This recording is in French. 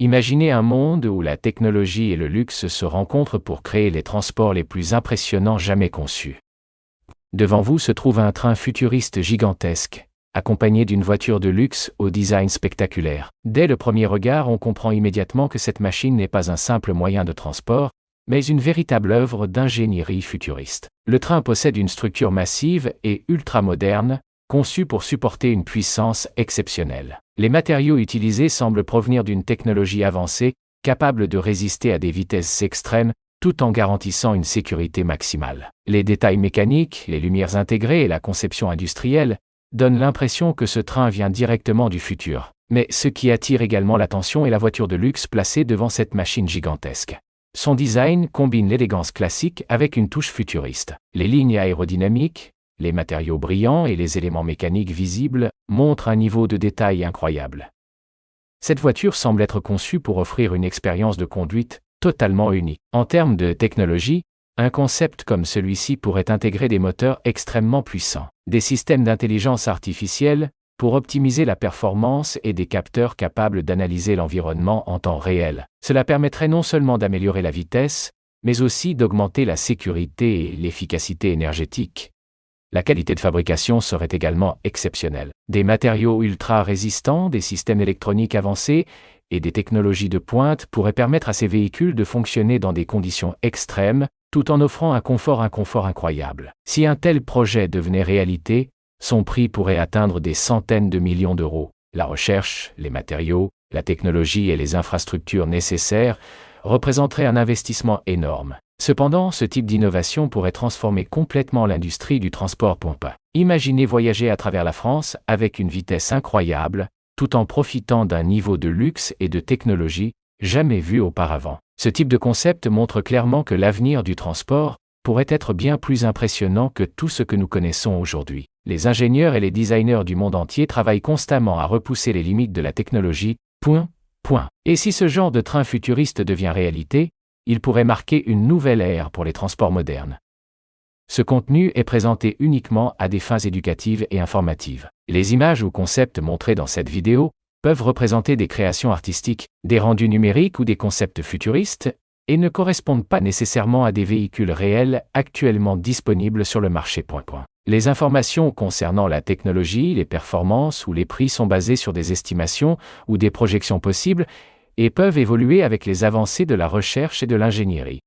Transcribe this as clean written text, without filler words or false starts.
Imaginez un monde où la technologie et le luxe se rencontrent pour créer les transports les plus impressionnants jamais conçus. Devant vous se trouve un train futuriste gigantesque, accompagné d'une voiture de luxe au design spectaculaire. Dès le premier regard, on comprend immédiatement que cette machine n'est pas un simple moyen de transport, mais une véritable œuvre d'ingénierie futuriste. Le train possède une structure massive et ultramoderne, conçue pour supporter une puissance exceptionnelle. Les matériaux utilisés semblent provenir d'une technologie avancée, capable de résister à des vitesses extrêmes, tout en garantissant une sécurité maximale. Les détails mécaniques, les lumières intégrées et la conception industrielle donnent l'impression que ce train vient directement du futur. Mais ce qui attire également l'attention est la voiture de luxe placée devant cette machine gigantesque. Son design combine l'élégance classique avec une touche futuriste. Les lignes aérodynamiques, les matériaux brillants et les éléments mécaniques visibles montrent un niveau de détail incroyable. Cette voiture semble être conçue pour offrir une expérience de conduite totalement unique. En termes de technologie, un concept comme celui-ci pourrait intégrer des moteurs extrêmement puissants, des systèmes d'intelligence artificielle pour optimiser la performance et des capteurs capables d'analyser l'environnement en temps réel. Cela permettrait non seulement d'améliorer la vitesse, mais aussi d'augmenter la sécurité et l'efficacité énergétique. La qualité de fabrication serait également exceptionnelle. Des matériaux ultra résistants, des systèmes électroniques avancés et des technologies de pointe pourraient permettre à ces véhicules de fonctionner dans des conditions extrêmes, tout en offrant un confort incroyable. Si un tel projet devenait réalité, son prix pourrait atteindre des centaines de millions d'euros. La recherche, les matériaux, la technologie et les infrastructures nécessaires représenteraient un investissement énorme. Cependant, ce type d'innovation pourrait transformer complètement l'industrie du transport. Imaginez voyager à travers la France avec une vitesse incroyable, tout en profitant d'un niveau de luxe et de technologie jamais vu auparavant. Ce type de concept montre clairement que l'avenir du transport pourrait être bien plus impressionnant que tout ce que nous connaissons aujourd'hui. Les ingénieurs et les designers du monde entier travaillent constamment à repousser les limites de la technologie. Et si ce genre de train futuriste devient réalité, il pourrait marquer une nouvelle ère pour les transports modernes. Ce contenu est présenté uniquement à des fins éducatives et informatives. Les images ou concepts montrés dans cette vidéo peuvent représenter des créations artistiques, des rendus numériques ou des concepts futuristes, et ne correspondent pas nécessairement à des véhicules réels actuellement disponibles sur le marché. Les informations concernant la technologie, les performances ou les prix sont basées sur des estimations ou des projections possibles, et peuvent évoluer avec les avancées de la recherche et de l'ingénierie.